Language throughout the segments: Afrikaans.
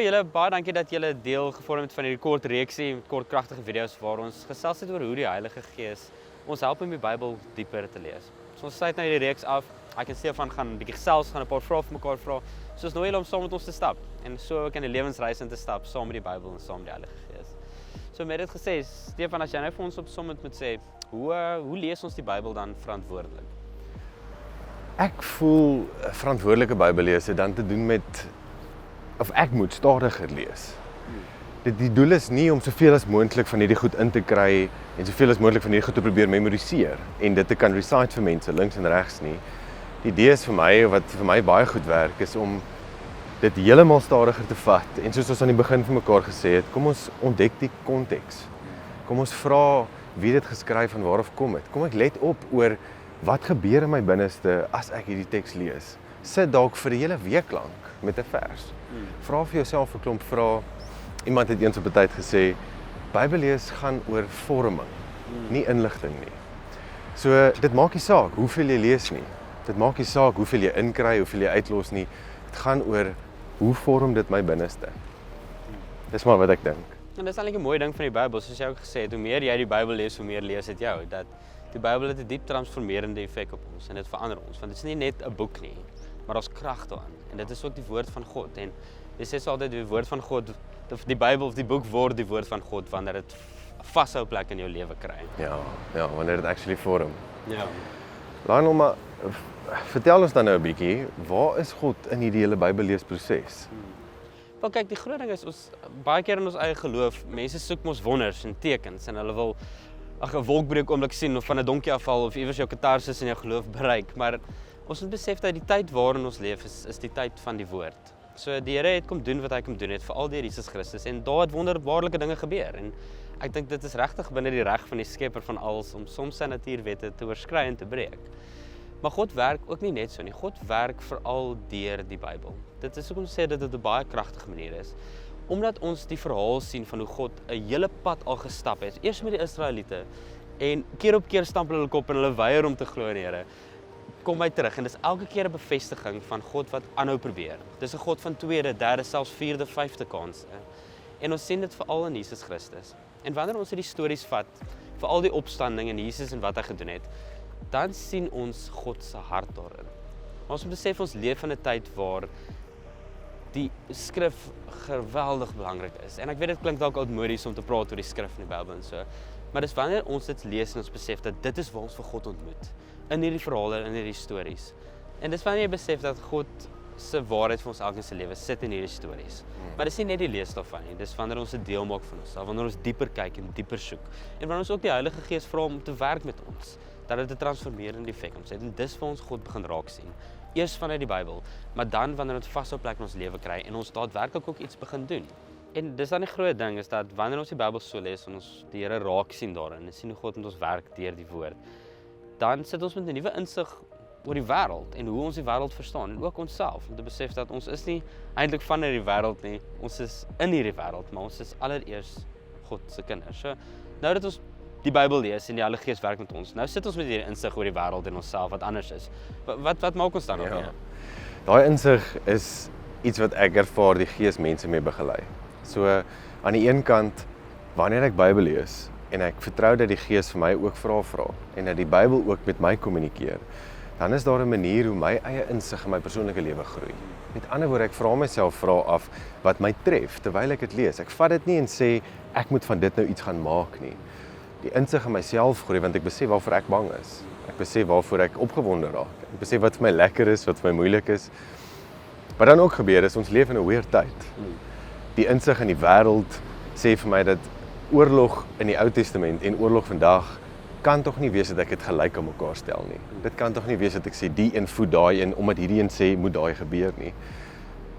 julle, baie dankie dat julle deel gevorm het van hierdie kort reeksie met kort kragtige video's waar ons gesels het oor hoe die Heilige Gees ons help om die Bybel dieper te lees. So ons sluit nou hierdie reeks af. Ek en Stefan gaan 'n bietjie gesels, gaan 'n paar vrae vir mekaar vra. So ons nooi julle om saam met ons te stap en so ook in 'n lewensreis in te stap saam met die Bybel en saam met die Heilige Gees. So met dit gesê, Stefan, as jy nou vir ons op sommet moet sê, hoe lees ons die Bybel dan verantwoordelik? Ek voel verantwoordelike Bybellees het dan te doen met of ek moet stadiger lees. Die doel is nie om soveel as moontlik van hierdie goed in te kry en soveel as moontlik van hierdie goed te probeer memoriseer en dit te kan recite vir mense links en regs nie. Die idee is vir my, wat vir my baie goed werk, is om dit heeltemal stadiger te vat en soos ons aan die begin vir mekaar gesê het, kom ons ontdek die konteks. Kom ons vra wie dit geskryf en waarof kom dit. Kom ek let op oor wat gebeur in my binneste as ek hierdie teks lees. Sit dalk vir 'n hele week lank met 'n vers. Vra vir jouself 'n klomp vrae. Iemand het eens op 'n tyd gesê, Bybellees gaan oor vorming, nie inligting nie. So dit maak nie saak hoeveel jy lees nie. Dit maak nie saak hoeveel jy inkry, hoeveel jy uitlos nie. Dit gaan oor hoe vorm dit my binneste. Dis maar wat ek dink. En dis eintlik 'n mooi ding van die Bybel, soos jy ook gesê het, hoe meer jy die Bybel lees, hoe meer lees dit jou. Dat die Bybel het 'n diep transformerende effek op ons en dit verander ons, want dit is nie net 'n boek nie, maar daar's krag daarin. En dit is ook die woord van God. En jy sê so altyd die woord van God, die Bybel of die boek word die woord van God wanneer dit vashou plek in jou lewe kry. Ja, wanneer dit actually vorm. Ja. Lionel, maar vertel ons dan nou 'n bietjie, waar is God in hierdie hele Bybelleesproses? Wel kyk, die groot ding is ons baie keer in ons eie geloof, mense soek mos wonders en tekens en hulle wil 'n wolkbreuk oomblik sien of van 'n donkie afval of iewers jou katarsis in jou geloof bereik, maar ons moet besef dat die tyd waarin ons leef is die tyd van die woord. So die Here het kom doen wat hy kom doen het, veral deur Jesus Christus, en daar het wonderbaarlike dinge gebeur. En ek dink dit is regtig binne die reg van die Skepper van alles om soms sy natuurwette te oorskry en te breek. Maar God werk ook nie net so nie. God werk veral deur die Bybel. Dit is hoekom ons sê dat dit 'n baie kragtige manier is. Omdat ons die verhaal sien van hoe God 'n hele pad al gestap het, eers met die Israeliete, en keer op keer stamp hulle kop en hulle weier om te glo in die Here. Kom hy terug en dis elke keer 'n bevestiging van God wat aanhou probeer. Dis 'n God van tweede, derde, selfs vierde, vyfde kansse. En ons sien dit veral in Jesus Christus. En wanneer ons hierdie stories vat, veral die opstanding en Jesus en wat hy gedoen het, dan sien ons God se hart daarin. Ons moet besef ons leef in 'n tyd waar die skrif geweldig belangrik is. En ek weet dit klink dalk oudmodies om te praat oor die skrif in die Bybel en so, maar dis wanneer ons dit lees en ons besef dat dit is waar ons vir God ontmoet. In hierdie verhale, in hierdie stories. En dis wanneer jy besef dat God se waarheid vir ons elkeen se lewe sit in hierdie stories. Maar dis nie net die lees daarvan nie, dis wanneer ons 'n deel maak van ons, wanneer ons dieper kyk en dieper soek. En wanneer ons ook die Heilige Gees vra om te werk met ons, dat dit 'n transformerende effek op ons het. En dis waar ons God begin raak sien. Eers vanuit die Bybel, maar dan wanneer ons vashou plek in ons lewe kry en ons daadwerklik ook iets begin doen. En dis dan die groot ding is dat wanneer ons die Bybel so lees en ons die Here raak sien daarin en sien hoe God met ons werk deur die woord, dan sit ons met 'n nuwe insig oor die wêreld en hoe ons die wêreld verstaan en ook onsself om te besef dat ons is nie eintlik van hierdie wêreld nie, ons is in hierdie wêreld, maar ons is allereers God se kinders. So nou dat ons die Bybel lees en die Heilige Gees werk met ons, nou sit ons met hierdie insig oor die wêreld en onsself wat anders is. Wat maak ons dan nog? Daai insig is iets wat ek ervaar die Gees mense mee begelei. So aan die een kant, wanneer ek Bybel lees en ek vertrou dat die Gees vir my ook vrae vra en dat die Bybel ook met my kommunikeer, dan is daar 'n manier hoe my eie insig in my persoonlike lewe groei. Met ander woorde, ek vra myself vrae af wat my tref terwyl ek dit lees. Ek vat dit nie en sê ek moet van dit nou iets gaan maak nie. Die insig in myself groei want ek besef waarvoor ek bang is. Ek besef waarvoor ek opgewonde raak. Ek besef wat vir my lekker is, wat vir my moeilik is. Wat dan ook gebeur is ons leef in 'n weird tyd. Die insig in die wêreld sê vir my dat oorlog in die Ou Testament en oorlog vandag kan tog nie wees dat ek dit gelyk aan mekaar stel nie. Dit kan tog nie wees dat ek sê die een voet daai in omdat hierdie een sê moet daai gebeur nie.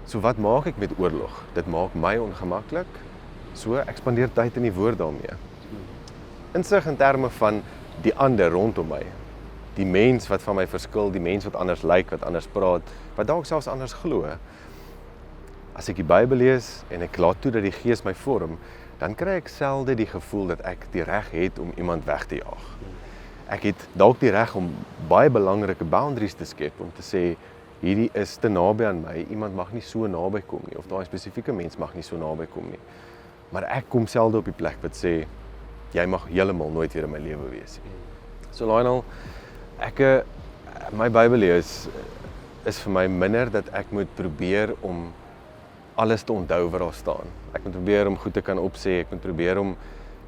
So wat maak ek met oorlog? Dit maak my ongemaklik. So ek spandeer tyd in die woord daarmee. Insig in terme van die ander rondom my. Die mens wat van my verskil, die mens wat anders lyk, wat anders praat, wat dalk selfs anders glo. As ek die Bybel lees en ek laat toe dat die Gees my vorm, dan kry ek selde die gevoel dat ek die reg het om iemand weg te jaag. Ek het dalk die reg om baie belangrike boundaries te skep, om te sê, hierdie is te naby aan my, iemand mag nie so naby kom nie, of daai spesifieke mens mag nie so naby kom nie. Maar ek kom selde op die plek wat sê, jy mag heeltemal nooit weer in my lewe wees nie. So Lionel, my Bybel lees is vir my minder dat ek moet probeer om alles te onthou wat daar staan. Ek moet probeer om goed te kan opsê, ek moet probeer om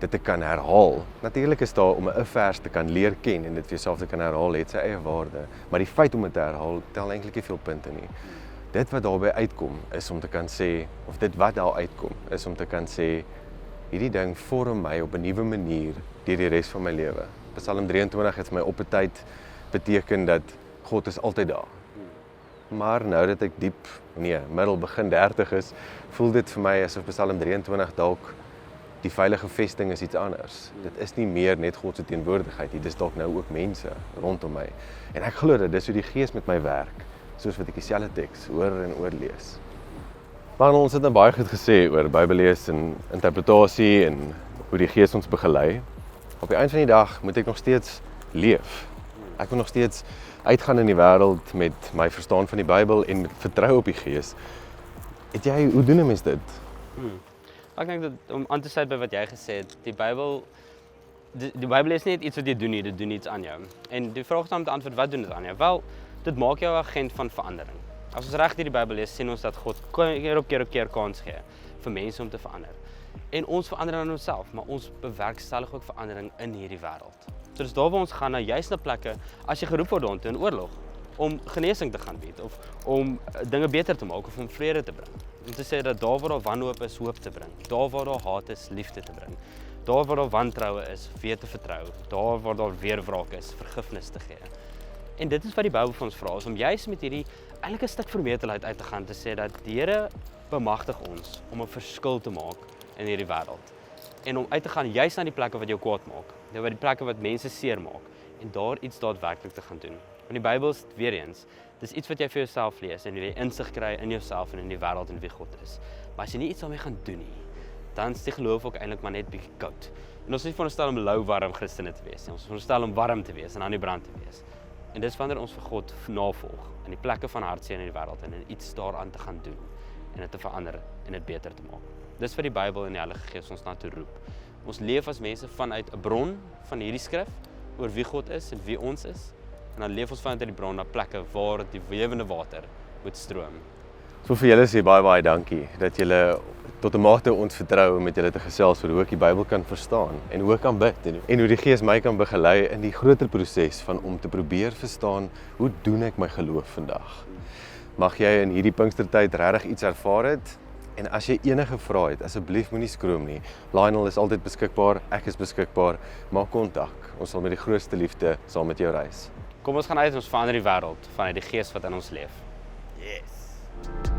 dit te kan herhaal. Natuurlik is daar om 'n vers te kan leer ken en dit vir jouself te kan herhaal, het sy eie waarde. Maar die feit om dit te herhaal, tel eintlik nie veel punte nie. Dit wat daarby uitkom, is om te kan sê, of dit wat daar uitkom, is om te kan sê, hierdie ding vorm my op 'n nuwe manier deur die res van my lewe. Psalm 23 het my op 'n tyd beteken dat God is altyd daar. Maar nou dat ek middel begin 30 is, voel dit vir my asof Psalm 23 dalk die veilige vesting is iets anders. Dit is nie meer net God se teenwoordigheid nie, dis dalk nou ook mense rondom my. En ek glo dat dis hoe die Gees met my werk, soos wat ek dieselfde teks oor en oor lees. Maar ons het nou baie goed gesê oor Bybellees en interpretasie en hoe die Gees ons begelei. Op die einde van die dag moet ek nog steeds leef. Ek moet nog steeds uitgaan in die wêreld met my verstaan van die Bybel en met vertrou op die Gees. Hoe doen 'n mens dit? Ek dink dat om aan te sluit by wat jy gesê het, die Bybel is nie iets wat jy doen nie, dit doen iets aan jou. En die vraag is om te antwoord, wat doen dit aan jou? Wel, dit maak jou 'n agent van verandering. As ons reg deur die Bybel lees, sien ons dat God keer op keer kans gee vir mense om te verander. En ons verander aan onsself, maar ons bewerkstellig ook verandering in hierdie wêreld. So dis daar waar ons gaan, juist na plekke, as jy geroep word daartoe in oorlog, om genesing te gaan bied, of om dinge beter te maak, of om vrede te bring. Om te sê dat daar waar daar wanhoop is, hoop te bring. Daar waar daar haat is, liefde te bring. Daar waar daar wantroue is, weer te vertrou. Daar waar daar weerwraak is, vergifnis te gee. En dit is wat die Bybel vir ons vra, is om juist met hierdie eintlik 'n stuk vermetelheid uit te gaan, te sê dat die Here bemagtig ons om 'n verskil te maak in hierdie wêreld. En om uit te gaan juist na die plekke wat jou kwaad maak, by die plekke wat mense seer maak, en daar iets daadwerklik te gaan doen. Want die Bybel is weer eens, dis iets wat jy vir jouself lees en jy insig kry in jouself en in die wêreld en wie God is. Maar as jy nie iets daarmee gaan doen nie, dan is die geloof ook eintlik maar net bietjie koud. En ons is nie veronderstel om lou-warm Christene te wees nie. Ons is veronderstel om warm te wees en aan die brand te wees. En dis wanneer ons vir God navolg in die plekke van hartseer in die wêreld en iets daaraan te gaan doen en dit te verander en dit beter te maak. Dis wat die Bybel en die Heilige Gees ons na toe roep. Ons leef as mense vanuit 'n bron van hierdie skrif oor wie God is en wie ons is. En dan leef ons vanuit die bron na plekke waar die lewende water moet stroom. So vir julle sê baie dankie dat julle tot 'n mate ons vertrou om met julle te gesels oor hoe ek die Bybel kan verstaan en hoe ek kan bid en hoe die Gees my kan begelei in die groter proses van om te probeer verstaan hoe doen ek my geloof vandag. Mag jy in hierdie Pinkstertyd regtig iets ervaar het en as jy enige vrae het, asseblief moenie skroom nie. Lionel is altyd beskikbaar, ek is beskikbaar. Maak kontak. Ons sal met die grootste liefde saam met jou reis. Kom ons gaan uit en ons verander die wêreld vanuit die Gees wat in ons leef. Yes.